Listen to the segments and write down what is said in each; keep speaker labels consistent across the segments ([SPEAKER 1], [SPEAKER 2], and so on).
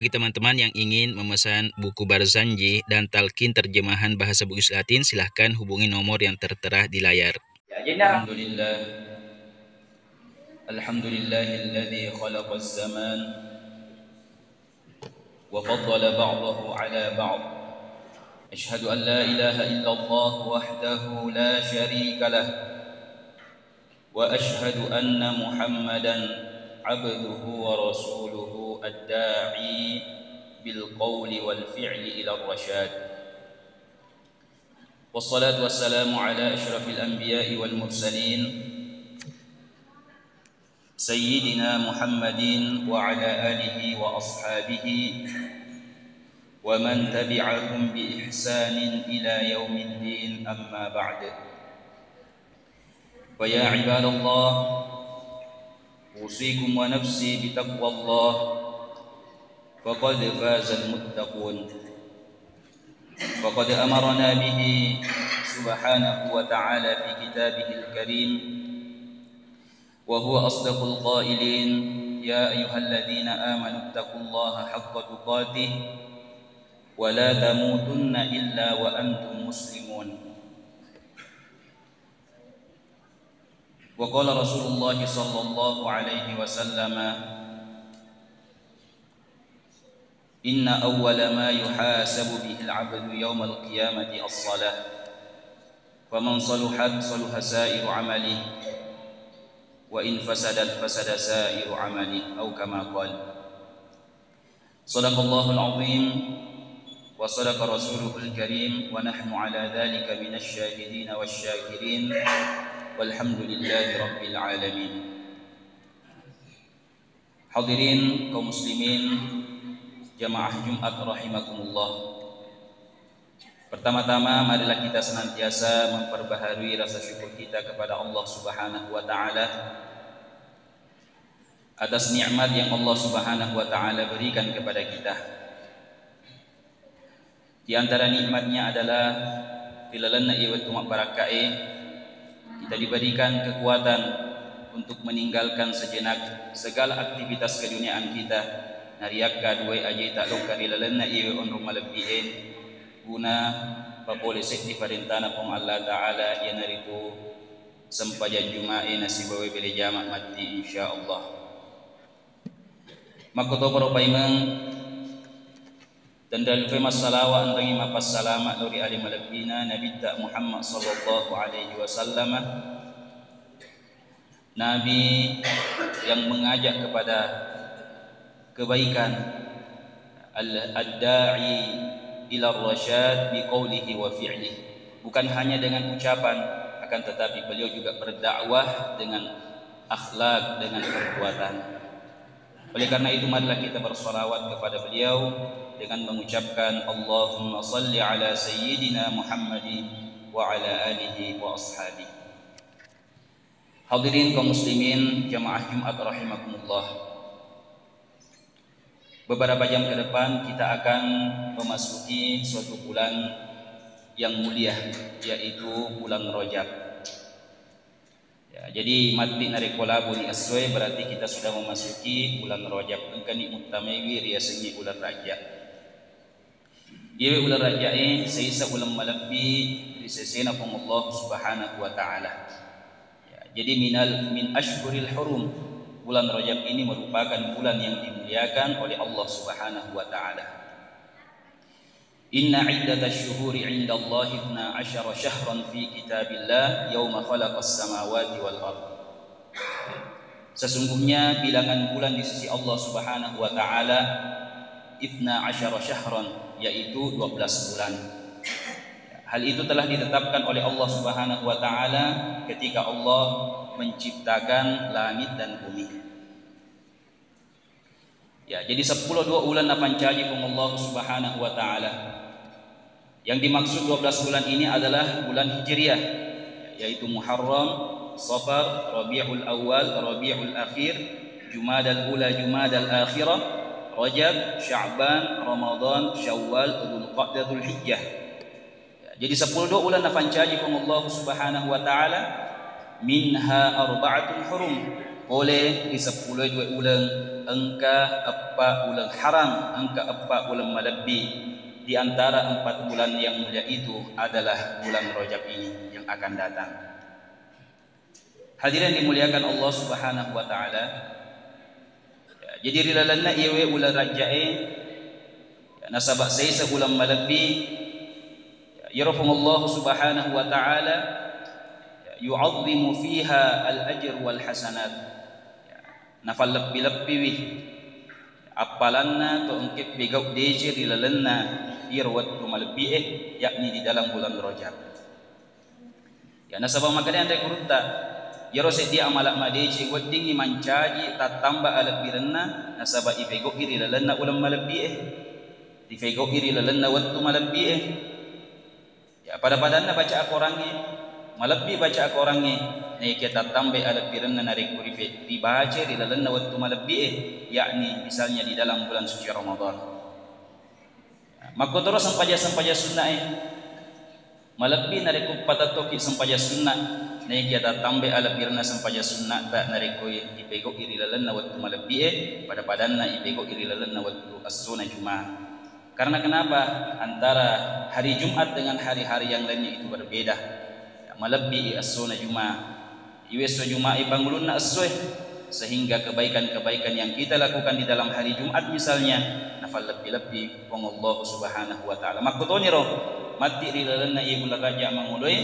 [SPEAKER 1] Bagi teman-teman yang ingin memesan buku Barzanji dan talqin terjemahan bahasa Bugis Latin, silahkan hubungi nomor yang tertera di layar.
[SPEAKER 2] Alhamdulillahilladzi khalaqaz zaman wa faddala ba'dahu ala ba'd. Ashhadu an la ilaha illallah wahdahu la syarika lah wa ashhadu anna Muhammadan abduhu wa rasuluhu ad-da'i bil qawli wal fi'li ila ar-rasyad. Wassalatu wassalamu ala asyrafil anbiya'i wal mursalin Sayyidina Muhammadin wa ala alihi wa ashabihi wa man tabi'ahum bi ihsanin ila yaumiddin, amma ba'd. Fa ya ibadallah, usikum wa nafsi bi taqwallah, faqad fazal muttaqun. Faqad amarna bihi subhanahu wa ta'ala fi kitabihil karim, wa huwa asdaqul qailin, ya ayyuhalladzina amanu taqullaha haqqa tuqatih wa la tamutunna illa wa antum muslimun. Wa qala Rasulullah sallallahu alaihi wasallam, inna awwala ma yuhasabu bihi al-'abdu yawmal qiyamati as-salah, faman saluhat saluha sa'iru 'amalihi wa in fasadat fasada sa'iru 'amali, atau kama qala. Shadaqallahul 'azim wa shadaqa rasuluhul karim, wa nahnu 'ala dzalika minasy syahidin wasyakirin, walhamdulillahi rabbil alamin. Hadirin kaum muslimin jamaah Jumat rahimakumullah. Pertama-tama marilah kita senantiasa memperbaharui rasa syukur kita kepada Allah Subhanahu wa taala atas nikmat yang Allah Subhanahu wa taala berikan kepada kita. Di antara nikmatnya adalah tilalanna iwa tumak barakae, kita diberikan kekuatan untuk meninggalkan sejenak segala aktivitas keduniaan kita. Nariakka duwe aji tak lokka tilalanna iwa on rumalebiin guna papolisik di perintana pom Allah Ta'ala yang naritu sempaja Jumae nasibawe beli jamak mati insyaallah. Makoto para paimang dan dalil femas salawa antangi mapas salama dari ali malabina Nabi ta Muhammad sallallahu alaihi wasallam, Nabi yang mengajak kepada kebaikan, ad-da'i ila ar-rasyad bi qawlihi wa fi'lihi. Bukan hanya dengan ucapan, akan tetapi beliau juga berdakwah dengan akhlak, dengan perbuatan. Oleh karena itu marilah kita bersalawat kepada beliau dengan mengucapkan Allahumma salli ala sayyidina Muhammadin wa ala alihi wa ashabihi. Hadirin kaum muslimin jamaah Jumat rahimakumullah. Beberapa jam ke depan kita akan memasuki suatu bulan yang mulia, yaitu bulan Rajab. Ya, jadi mati narikola buni aswe berarti kita sudah memasuki bulan Rajab. Engkani utamawi riasannya bulan Rajab. Ia bulan Rajab seisa bulan malapi risesena Allah Subhanahu wa taala. Ya, jadi min ashhuril hurum. Bulan Rajab ini merupakan bulan yang dimuliakan oleh Allah Subhanahu wa taala. Inna 'iddatash syuhuri 'indallahi 12 syahran fi kitabillah yauma khalaqas samawati wal ardh. Sesungguhnya bilangan bulan di sisi Allah Subhanahu wa taala 12 syahran, yaitu 12 bulan. Hal itu telah ditetapkan oleh Allah Subhanahu wa taala ketika Allah menciptakan langit dan bumi. Ya, jadi 10 dua bulan napancaji Allah Subhanahu wa taala. Yang dimaksud 12 bulan ini adalah bulan Hijriah, yaitu Muharram, Safar, Rabiul Awal, Rabiul Akhir, Jumadal Ula, Jumadal Akhirah, Rajab, Sya'ban, Ramadan, Syawal, Dzulqa'dah, Dzulhijjah. Jadi 10 bulan nafancaji Allah Subhanahu wa taala, minha arba'atun hurum. oleh di 10 ulang angka 4 ulang haram, angka 4 ulang malabbi. Di antara 4 bulan yang mulia itu adalah bulan Rajab ini yang akan datang. Hadirin dimuliakan Allah Subhanahu wa taala. Jadi rilalanna iwe ulang rajae nasabak saysa ulang malabbi yarfa'ullahu Subhanahu wa taala yu'azzimu fiha al-ajr wal hasanat. Nafal lebih-lebih wih apalanna to engkep begau deje rilalanna irwat malabbi yakni di dalam bulan Rajab. Ya nasabah makanya anda kurunta yaro sedia amalak madeje wadingi mancaji tatamba ala biranna nasabah ibego iri lalanna ulam malabbi difego iri lalanna wattu malabbi ya pada-padanna baca aku orangnya malabbi baca aku orangnya nih kita tambah ala biranna narik kurife dibaca di lalanna wattu malabbi yakni misalnya di dalam bulan suci Ramadan. Maka terus sampaja sunnah malabbi narik patatoki sampaja sunnah nih kita tambah ala biranna sampaja sunnah tak narik kui ibego iri lalanna wattu malabbi pada-padanna ibego iri lalanna wattu as-sunnah Jumat. Karena kenapa? Antara hari Jumat dengan hari-hari yang lainnya itu berbeda. Malabbi as-sunnah Jumat. Iweso Jumat pangulunna as-suh sehingga kebaikan-kebaikan yang kita lakukan di dalam hari Jumat misalnya nafal lebih-lebih wong Allah Subhanahu wa taala. Makutoni roh mati rilalanna ieu raja manguloi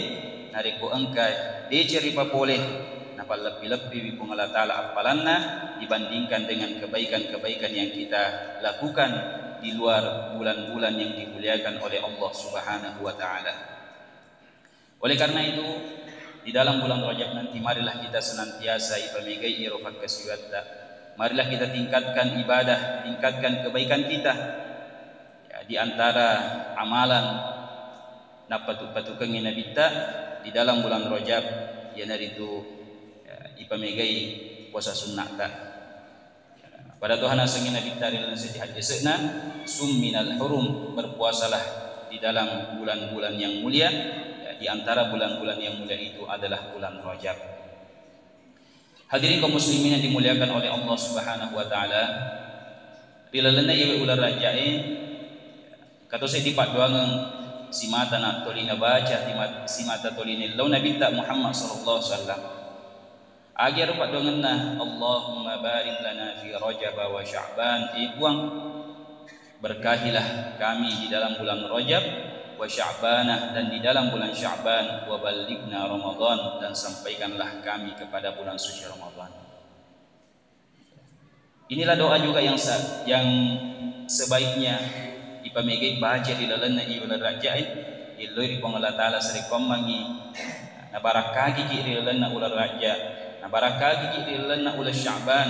[SPEAKER 2] nariku engkai diceri papoleh nafal lebih-lebih wong Allah taala apalanna dibandingkan dengan kebaikan-kebaikan yang kita lakukan di luar bulan-bulan yang dimuliakan oleh Allah Subhanahu wa taala. Oleh karena itu di dalam bulan Rajab nanti marilah kita senantiasa ipamegai irofat kasiwatta. Marilah kita tingkatkan ibadah, tingkatkan kebaikan kita. Ya, di antara amalan napatu-patukeun Nabi ta di dalam bulan Rajab ya naritu ipamegai puasa sunnah ta. Pada Tuhan asengin Nabi ta dalam setiap hadisna summinal hurum, berpuasalah di dalam bulan-bulan yang mulia. Di antara bulan-bulan yang mulia itu adalah bulan Rajab. Hadirin kaum muslimin yang dimuliakan oleh Allah Subhanahu wa taala. Rilalana ieu ular rajae katose dipat doang si mata na tolina baca si mata tolina law nabi ta Muhammad sallallahu alaihi wasallam. Agar pat doanganna Allahumma barik lana fi Rajab wa Sya'ban buang berkahilah kami di dalam bulan Rajab wa Sya'banah dan di dalam bulan Sya'ban wa balighna Ramadan dan sampaikanlah kami kepada bulan suci Ramadan. Inilah doa juga yang sebaiknya ipamegai baca di lalanna iwala rajai illoi Allah taala sari komangi na barakah gigi di lalanna ular raja na barakah gigi di lalanna ular Sya'ban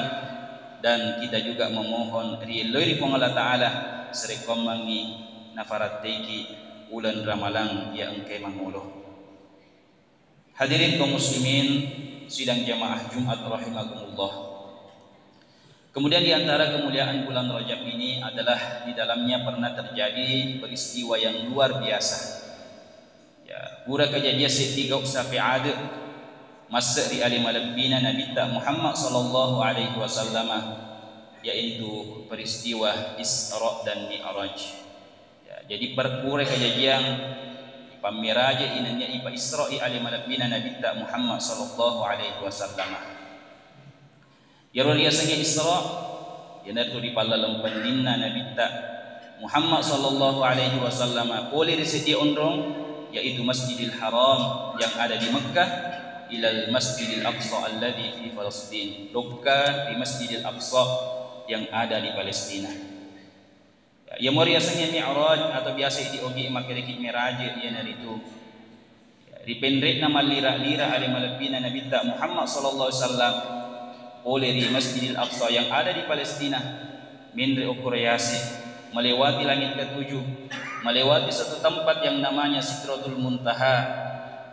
[SPEAKER 2] dan kita juga memohon illoi Allah taala sari komangi na farateki bulan Ramalan yang engkau manguluh. Hadirin kaum muslimin sidang jamaah Jumat rahimakumullah. Kemudian di antara kemuliaan bulan Rajab ini adalah di dalamnya pernah terjadi peristiwa yang luar biasa. Ya, pura kejadian setigau sampai ada masa di alim alabbina Nabi Muhammad sallallahu alaihi wasallam yaitu peristiwa Isra dan Mi'raj. Jadi perpure kejadian pamiraja inanya ipa Isra'i alim alabbina Nabi Muhammad sallallahu alaihi wasallam. Ya riasanya Isra yana tu di pallalam pandinna Nabi Muhammad sallallahu alaihi wasallam boleh disedi ondrong yaitu Masjidil Haram yang ada di Mekkah ilal Masjidil Aqsa alladhi fi Palestin. Di Masjidil Aqsa yang ada di Palestina. Ya moriasanya Mi'raj atau biasa diogi makirik Mi'raj ya naritu. Dipendrek nama lira-lira alim alabbina Nabi Muhammad sallallahu alaihi wasallam oleh di Masjidil Aqsa yang ada di Palestina minre ukuriasi melewati langit ketujuh, melewati satu tempat yang namanya Sidratul Muntaha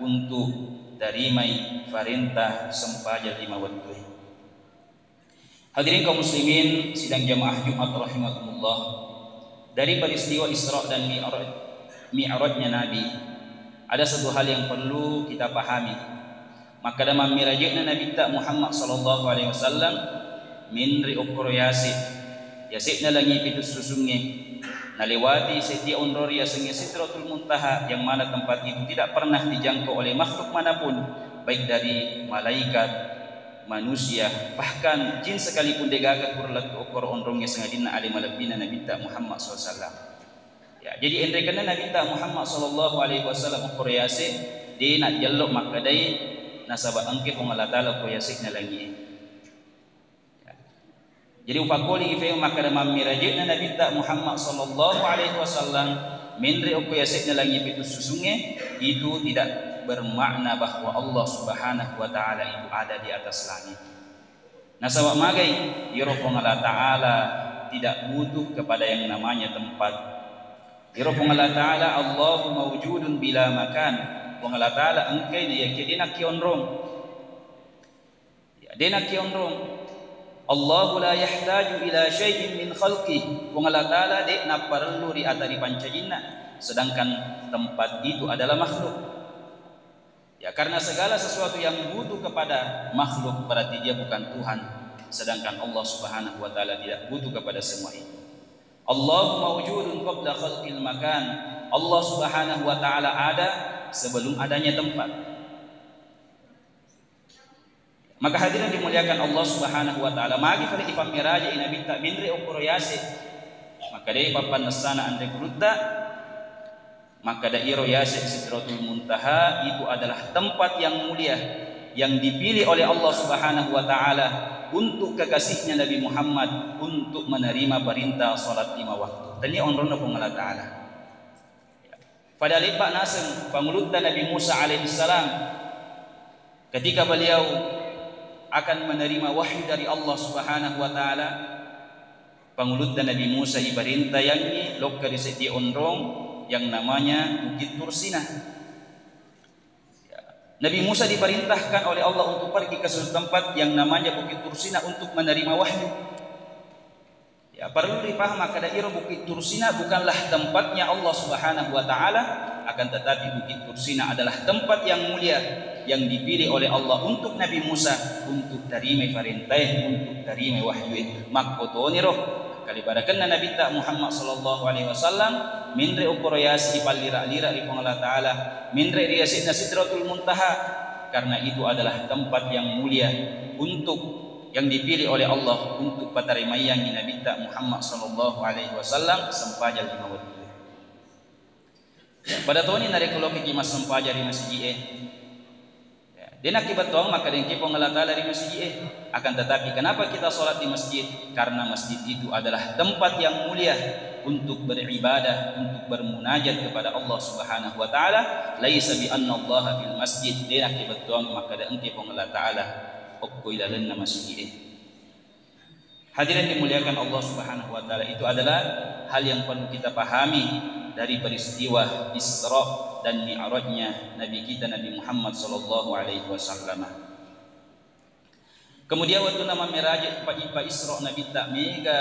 [SPEAKER 2] untuk darimai farintah sempajal lima waktu. Hadirin kaum muslimin sidang jamaah Jumat rahimakumullah. Dari peristiwa Isra dan Mi'rajnya Nabi ada satu hal yang perlu kita pahami. maka damam mirajekna Nabi ta Muhammad sallallahu alaihi wasallam min ri ukro yasid yasidna langi pitus susunge nalewati setiap onror ya sengi Sidratul Muntaha yang mana tempat itu tidak pernah dijangkau oleh makhluk manapun baik dari malaikat, manusia, bahkan jin sekalipun degagah kurlat ukor onrongnya sengadina ali malabina Nabi ta Muhammad SAW. Ya, jadi endrekana Nabi ta Muhammad sallallahu alaihi wasallam ukor yasid di nak jaluk makadai nasabah angke kung Allah Ta'ala ko yasik na lagi. Jadi upakoli ifay maka damam mirajik na Nabi ta Muhammad sallallahu alaihi wasallam minri ko yasik na lagi pitu susunge itu tidak bermakna bahwa Allah Subhanahu wa taala itu ada di atas langit. Nasabah magai iro kung Allah Ta'ala tidak butuh kepada yang namanya tempat. Iro kung Allah Ta'ala Allahu mawjudun bila makan. Kung Allah Ta'ala engkay dia kidina kionrong dina kionrong Allahu la yahtaju ila syai'in min khalqi. Kung Allah Ta'ala dek na perlu ri atari pancajinna sedangkan tempat itu adalah makhluk. Ya karena segala sesuatu yang butuh kepada makhluk berarti dia bukan Tuhan, sedangkan Allah Subhanahu wa taala tidak butuh kepada semua itu. Allahu mawjudun qabla khalqil makan. Allah Subhanahu wa taala ada sebelum adanya tempat. Maka hadirin dimuliakan Allah Subhanahu wa taala, magi kali ipam miraja ina binta minri ukuro yase. Maka dai papan nasana ande kurutta, maka dairo yase Sidratul Muntaha itu adalah tempat yang mulia yang dipilih oleh Allah Subhanahu wa taala untuk kekasihnya Nabi Muhammad untuk menerima perintah salat 5 waktu. Dan ini onrono pun Allah taala. Pada lipat naseng pangulutna Nabi Musa alaihissalam ketika beliau akan menerima wahyu dari Allah Subhanahu wa taala, pangulutna Nabi Musa ibarinta yangi lokka di seti onrong yang namanya Bukit Tursina. Nabi Musa diperintahkan oleh Allah untuk pergi ke suatu tempat yang namanya Bukit Tursina untuk menerima wahyu. Ya, perlu dipaham maka daerah Bukit Tursina bukanlah tempatnya Allah Subhanahu wa taala, akan tetapi Bukit Tursina adalah tempat yang mulia yang dipilih oleh Allah untuk Nabi Musa untuk terima perintah, untuk terima wahyu. Makotoni roh kalibarakan Nabi ta Muhammad sallallahu alaihi wasallam minre ukroyasi palira-lira ri Allah taala minre riyasidna Sidratul Muntaha, karena itu adalah tempat yang mulia untuk yang dipilih oleh Allah untuk patarimayang Nabi ta Muhammad sallallahu alaihi wasallam sempajal di mawad. Ya, pada tahun ini dari kalau kita sempajal di masjid dia nak kibatong maka dengki Allah Ta'ala di masjid. Akan tetapi kenapa kita sholat di masjid? Karena masjid itu adalah tempat yang mulia untuk beribadah, untuk bermunajat kepada Allah Subhanahu wa taala. Laisa bi anna Allah fil masjid. Dia nak kibatong maka dengki Allah Ta'ala okkoy dalan na masjid. Hadirin dimuliakan Allah Subhanahu wa taala, itu adalah hal yang perlu kita pahami dari peristiwa Isra dan Mi'rajnya Nabi kita Nabi Muhammad sallallahu alaihi wasallam. Kemudian waktu nama Mi'raj Pak Isra Nabi tak mega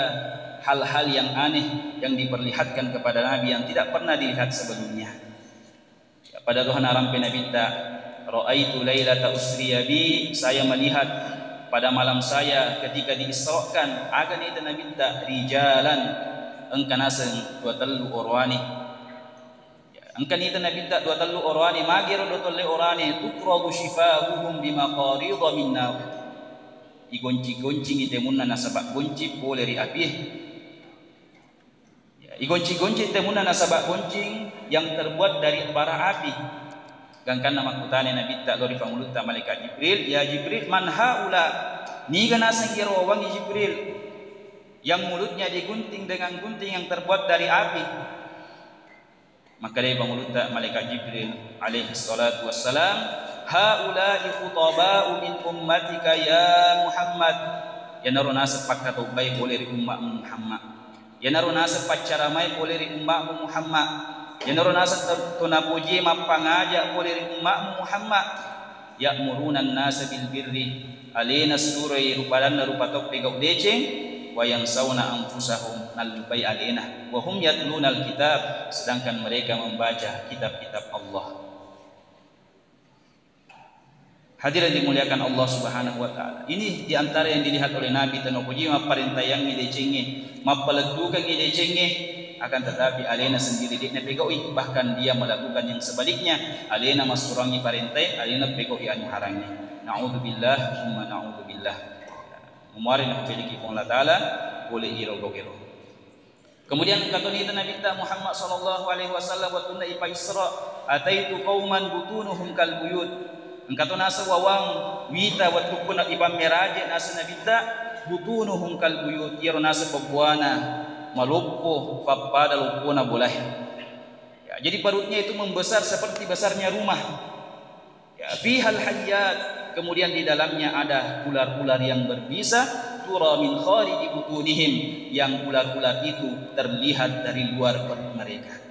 [SPEAKER 2] hal-hal yang aneh yang diperlihatkan kepada Nabi yang tidak pernah dilihat sebelumnya. Ya, pada Tuhan arampe Nabi tak ra'aitu lailata usriya bi, saya melihat pada malam saya ketika diisrakan agan itu Nabi tak rijalan engkanasen dua telu orwani. Angkan itu Nabi tak dua telu orwani magir dua telu orwani tukrabu shifahuhum bimaqaridha min nar. Igonci-gonci itemunna nasabak gonci poleri api. Ya, igonci-gonci itemunna nasabak gonci yang terbuat dari bara api. Gangkan nama kutane Nabi tak lori panguluta malaikat Jibril, ya Jibril man haula, ni kana sangkiro wangi Jibril yang mulutnya digunting dengan gunting yang terbuat dari api. Maka dari panguluta malaikat Jibril alaihi salatu wassalam, haula'i khutaba'u min ummatika ya Muhammad. Ya naruna sepakat baik oleh umat Muhammad. Ya naruna sepacara mai oleh umat Muhammad. Ya naruna tunapuji mapangajak oleh umat Muhammad. Ya'muruna an-nasa bil birri. Alina surai rupadan rupatok pegau deceng. Wa yang sauna anfusahum nalbai alina wa hum yatluna alkitab, sedangkan mereka membaca kitab-kitab Allah. Hadirin dimuliakan Allah Subhanahu wa taala. Ini diantara yang dilihat oleh Nabi Tanopuji maparintah yang ngidecenge, mapaledukan ngidecenge, akan tetapi alena sendiri dia pegoi, bahkan dia melakukan yang sebaliknya, alena masurangi parintai, alena pegoi anu harangi. Naudzubillah, summa naudzubillah. Umarin memiliki Allah taala boleh irogogero. Kemudian kata Nabi Muhammad sallallahu alaihi wasallam wa tunna ipa Isra, ataitu qauman butunuhum kal buyut. Engkau nasa wawang wita waktu pun ibam meraje nasa nabita butunuhum kal buyut, iro nasa pembuana malupo fapada lupuna boleh. Ya, jadi perutnya itu membesar seperti besarnya rumah. Ya, fihal hayyat, kemudian di dalamnya ada ular-ular yang berbisa, tura min khariji butunihim, yang ular-ular itu terlihat dari luar perut mereka.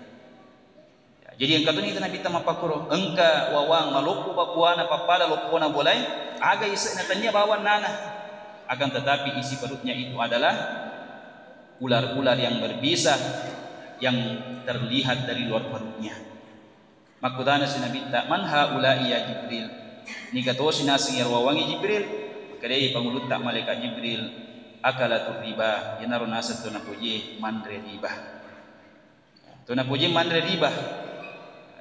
[SPEAKER 2] Jadi engkau ni Nabi tamapakuro engka wawang maluku bapuana papada lupuna boleh aga isa natanya bawan nana, akan tetapi isi perutnya itu adalah ular-ular yang berbisa yang terlihat dari luar perutnya. Makudana si Nabi tak man haula'i ya Jibril, ni kata sinasing wawangi Jibril, kadai pangulut tak malaikat Jibril, akalatur riba, yenaro nasa tu napuji mandre riba, tu napuji mandre riba.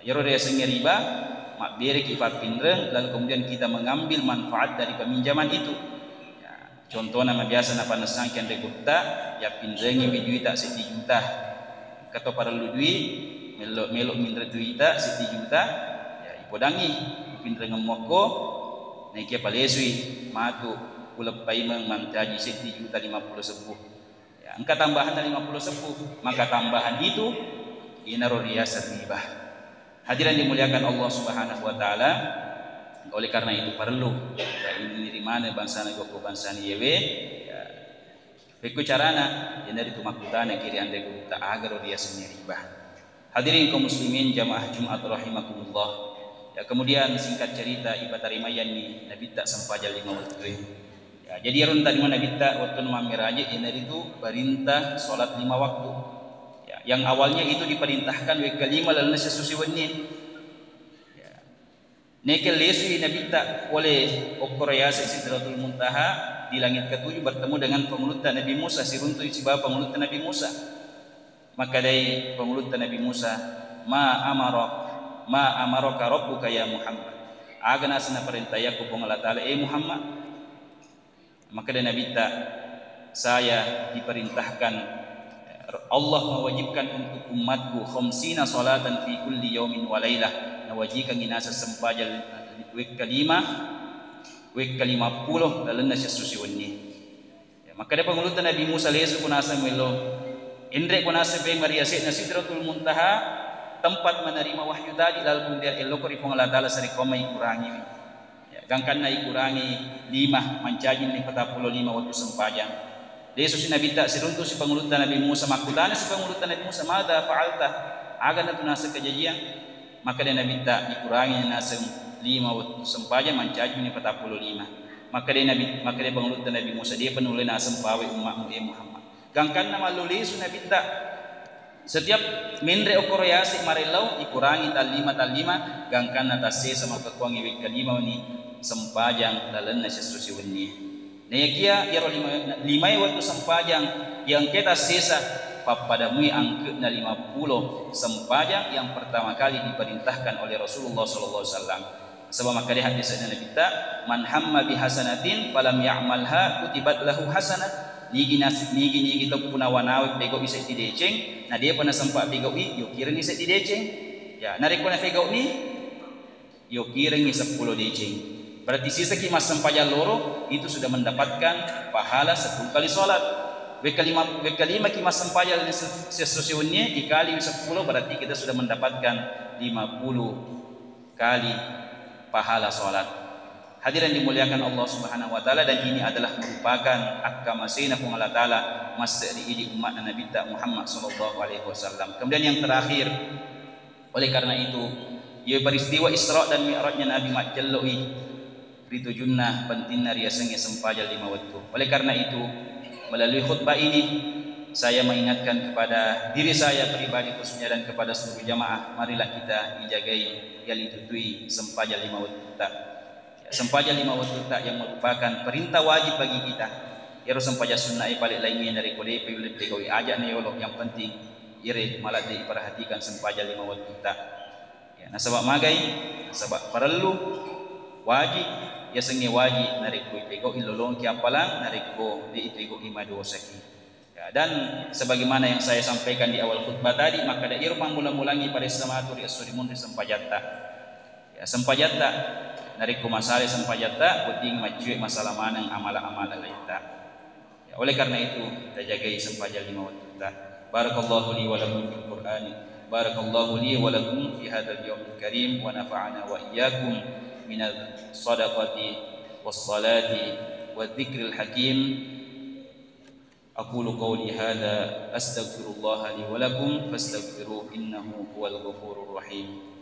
[SPEAKER 2] Yaro dia sengi riba, mak beri kita pinreng, lalu kemudian kita mengambil manfaat dari peminjaman itu. Ya, contoh nama biasa napa nasangkian rekutta, ya pinrengi bijuita seti juta. Kata para ludui, melok mindre juita seti juta, ya ipodangi pinreng moko, naikia palesui, matu pula paimang mantaji seti juta 50 sepuh. Ya, engka tambahan dari 50 sepuh, maka tambahan itu inaro riasa riba. Hadirin dimuliakan Allah Subhanahu wa taala. Oleh karena itu perlu ya, ini dari mana bangsa na goko bangsa ni yewe ya beku carana yang dari tumakutana kiri ande ku ta agar dia seni riba. Hadirin kaum muslimin jamaah Jumat rahimakumullah. Ya, kemudian singkat cerita ibadah rimayan ni Nabi tak sempajal 5 waktu. Ya, jadi ron tadi mana Nabi tak waktu mamiraje yang dari itu perintah salat 5 waktu. Yang awalnya itu diperintahkan wa kalima lalu sesusiwannya. Ya. Nekel lesu Nabi tak oleh okoraya Sidratul Muntaha di langit ketujuh bertemu dengan pengulutan Nabi Musa, si runtuh si bapa pengulutan Nabi Musa. Maka dari pengulutan Nabi Musa, ma amaraka rabbuka ya Muhammad. Agana sana perintah ya ku Allah taala Muhammad. Maka dari Nabi tak saya diperintahkan Allah mewajibkan untuk umatku khamsina salatan fi kulli yaumin wa lailah, nawajibkan inasa sempajal wek kalima 50 dalam nasi susiwanni. Ya, maka ada pengulutan Nabi Musa lesu kunasa melo indre kunasa be Maria Sidratul Muntaha tempat menerima wahyu tadi, lalu kemudian elok ri Allah taala sari koma ikurangi. Ya, gangkan na ikurangi 5 mancaji ni 45 waktu sempajang. Yesus Nabi tak seruntuh si pengulutan Nabi Musa, makutana si pengulutan Nabi Musa mada fa'alta agan na tunasa kejadian, maka dia Nabi tak dikurangi nasa 5 waktu sempajang mancaji ni 45. Maka dia pengulutan Nabi Musa dia penulis nasa pawe umatmu Muhammad. Gangkan nama lulis Nabi tak setiap mindre okoroyasi marelau dikurangi tal 5 gangkan natase sama kekuang iwik kalima ni sempajang dalam nasi susi wani. Nekia yaro 5 waktu sempajang yang kita sisa papadamui angke na 50 sempajang yang pertama kali diperintahkan oleh Rasulullah sallallahu alaihi wasallam. Sebab maka di hadis Nabi kita man hamma bi hasanatin falam ya'malha kutibat lahu hasanah. Nigi kita punawanawi bego bisa tideceng. Nah dia pernah sempat bego yo kira ni seti deceng. Ya narik pernah bego ni yo kira ni 10 deceng. Berarti sisa kimas sempajal loro itu sudah mendapatkan pahala 10 kali solat. Wekalima kimas sempajal sesusiunnya dikali 10 berarti kita sudah mendapatkan 50 kali pahala solat. Hadirin dimuliakan Allah Subhanahu wa taala, dan ini adalah merupakan akamasina pun Allah taala masa di umat Nabi Muhammad sallallahu alaihi wasallam. Kemudian yang terakhir, oleh karena itu ya peristiwa Isra dan Mi'rajnya Nabi Majalloi itu junnah pentingnya riasanya sempajal 5 waktu. Oleh karena itu melalui khutbah ini saya mengingatkan kepada diri saya pribadi khususnya dan kepada seluruh jamaah, marilah kita dijagai yang ditutui sempajal 5 waktu. Sempaja 5 waktu tak yang merupakan perintah wajib bagi kita. Iro sempaja sunnah balik lainnya dari kode pemilik tegawi aja nih yolo yang penting ire malah diperhatikan sempaja 5 waktu tak. Ya, nah sebab magai, sebab perlu wajib ya sengi wajib nariko itego ilolong ki apalang nariko di itego imado saki. Ya, dan sebagaimana yang saya sampaikan di awal khutbah tadi, maka da iro mula-mulangi pada samatur asurimun di sempajatta. Ya sempajatta nariko masalah sempajatta penting macuek masalah manang amala-amala laita. Ya, oleh karena itu kita jagai sempaja 5 waktu kita. Barakallahu li wa lakum fil Qur'an. Barakallahu li wa lakum fi hadzal yawmil karim wa nafa'ana wa iyyakum minal sadaqati was salati wadh-dhikril hakim. Aqulu qawli hadza astaghfirullah li wa lakum fastaghfiruhu innahu huwal ghafurur rahim.